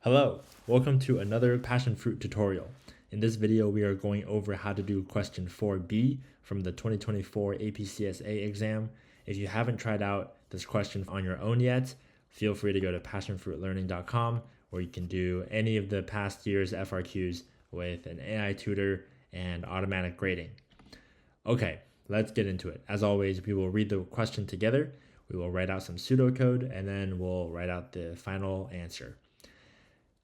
Hello, welcome to another passion fruit tutorial. In this video, we are going over how to do question 4B from the 2024 APCSA exam. If you haven't tried out this question on your own yet, feel free to go to passionfruitlearning.com where you can do any of the past year's FRQs with an AI tutor and automatic grading. Okay, let's get into it. As always, we will read the question together. We will write out some pseudocode and then we'll write out the final answer.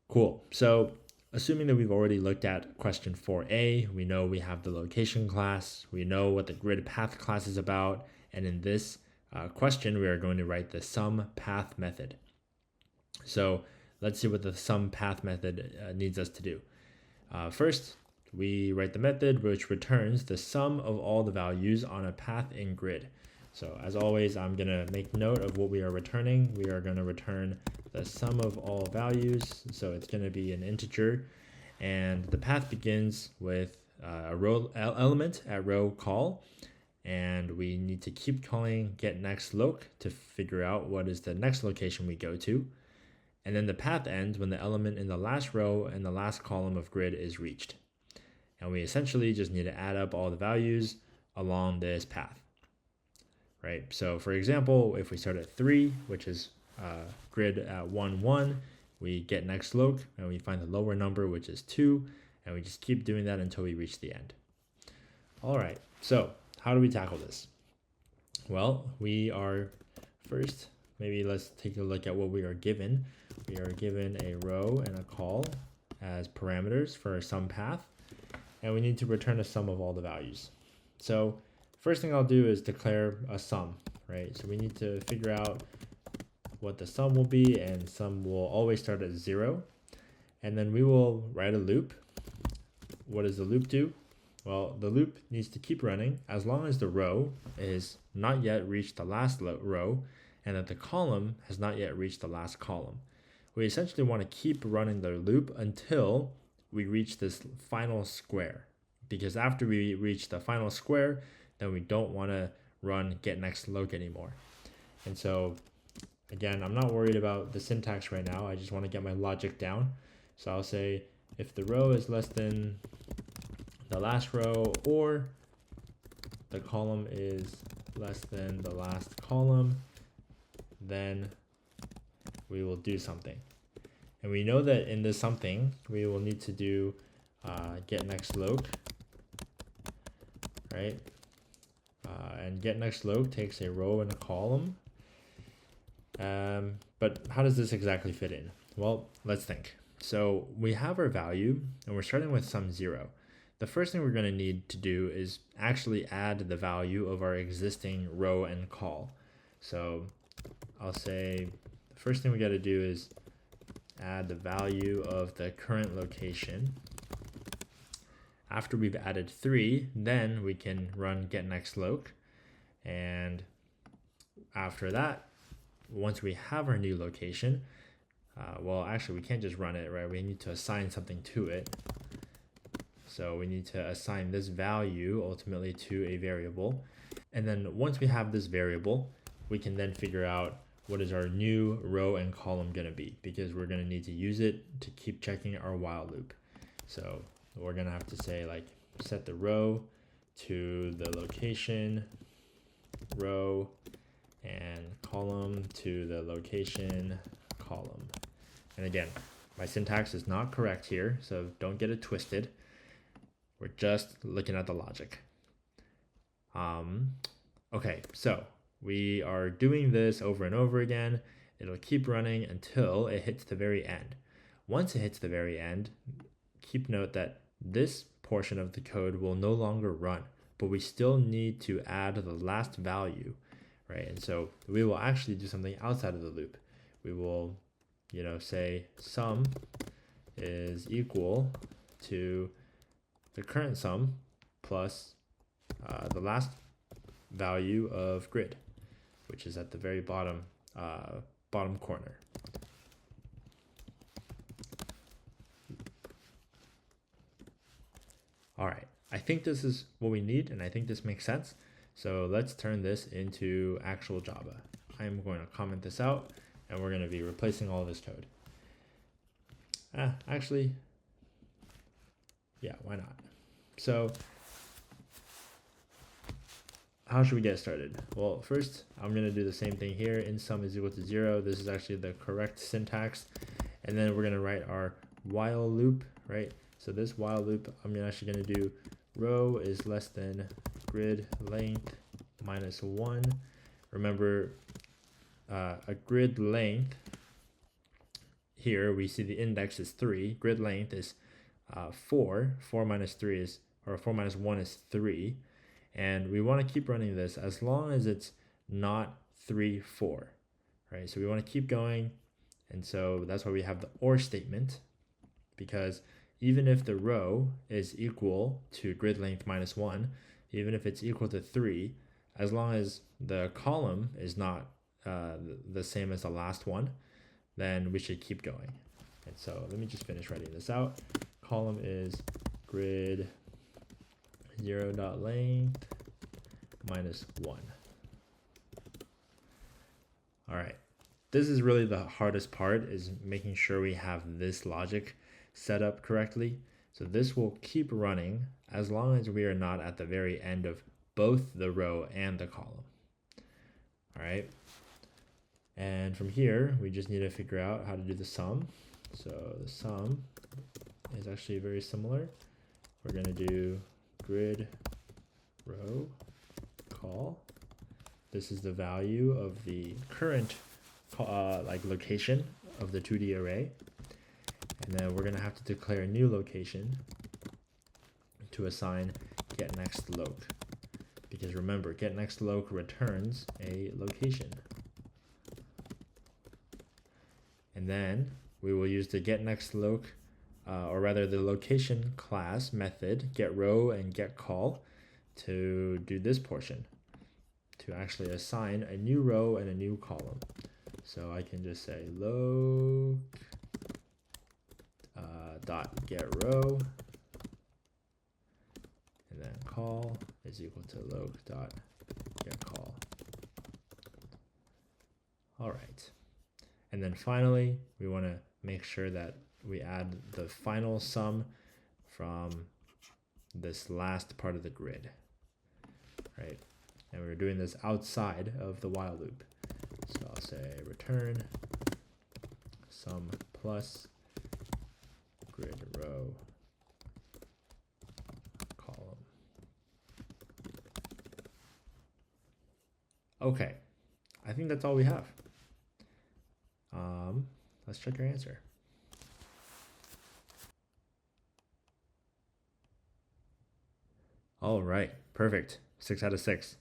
Cool. So assuming that we've already looked at question 4a, we know we have the location class, we know what the grid path class is about, and in this question, we are going to write the sum path method. So let's see what the sum path method needs us to do. First, we write the method which returns the sum of all the values on a path in grid. So as always, I'm going to make note of what we are returning. We are going to return the sum of all values. So it's going to be an integer. And the path begins with a row element at row call. And we need to keep calling getNextLoc to figure out what is the next location we go to. And then the path ends when the element in the last row and the last column of grid is reached. And we essentially just need to add up all the values along this path. Right, so for example, if we start at 3, which is grid at 1, 1, we get getNextLoc, and we find the lower number, which is 2, and we just keep doing that until we reach the end. All right, so how do we tackle this? Well, we are first, maybe let's take a look at what we are given. We are given a row and a call as parameters for our sum path, and we need to return a sum of all the values. So first thing I'll do is declare a sum, right? So we need to figure out what the sum will be, and sum will always start at 0. And then we will write a loop. What does the loop do? Well, the loop needs to keep running as long as the row is not yet reached the last row and that the column has not yet reached the last column. We essentially want to keep running the loop until we reach this final square, because after we reach the final square, then we don't want to run getNextLoc anymore. And so again, I'm not worried about the syntax right now. I just want to get my logic down. So I'll say if the row is less than the last row or the column is less than the last column, then we will do something. And we know that in this something, we will need to do getNextLoc, right? And getNextLoc takes a row and a column. But how does this exactly fit in? Well, let's think. So we have our value and we're starting with sum 0. The first thing we're going to need to do is actually add the value of our existing row and call. So I'll say the first thing we got to do is add the value of the current location. After we've added 3, then we can run getNextLoc. And after that, once we have our new location, well, actually, we can't just run it, right? We need to assign something to it. So we need to assign this value ultimately to a variable. And then once we have this variable, we can then figure out what is our new row and column going to be, because we're going to need to use it to keep checking our while loop. So we're going to have to say like set the row to the location row and column to the location column. And again, my syntax is not correct here, so don't get it twisted. We're just looking at the logic. Okay, so we are doing this over and over again. It'll keep running until it hits the very end. Once it hits the very end, keep note that this portion of the code will no longer run, but we still need to add the last value, right? And so we will actually do something outside of the loop. We will, say sum is equal to the current sum plus the last value of grid, which is at the very bottom corner. All right, I think this is what we need, and I think this makes sense. So let's turn this into actual Java. I'm going to comment this out, and we're going to be replacing all this code. Actually, yeah, why not? So how should we get started? Well, first, I'm going to do the same thing here. In sum is equal to 0. This is actually the correct syntax. And then we're going to write our while loop, right? So this while loop, I'm actually going to do row is less than grid length minus 1. Remember, a grid length, here we see the index is 3. Grid length is 4. 4 minus 3 is, or 4 minus 1 is 3. And we want to keep running this as long as it's not 3, 4, right? So we want to keep going. And so that's why we have the or statement, because even if the row is equal to grid length minus 1, even if it's equal to 3, as long as the column is not the same as the last one, then we should keep going. And so let me just finish writing this out. Column is grid 0.length minus 1. All right, this is really the hardest part, is making sure we have this logic set up correctly. So this will keep running as long as we are not at the very end of both the row and the column. All right, and from here we just need to figure out how to do the sum. So the sum is actually very similar. We're going to do grid row call. This is the value of the current location of the 2D array. And then we're going to have to declare a new location to assign get next loc. Because remember, get next loc returns a location. And then we will use the get next loc, or rather the location class method, get row and get call, to do this portion, to actually assign a new row and a new column. So I can just say loc dot get row, and then call is equal to loc dot get call. All right, and then finally we want to make sure that we add the final sum from this last part of the grid, right? And we're doing this outside of the while loop. So I'll say return sum plus grid row column. Okay, I think that's all we have. Let's check your answer. All right, perfect. 6 out of 6.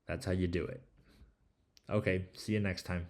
That's how you do it. Okay, see you next time.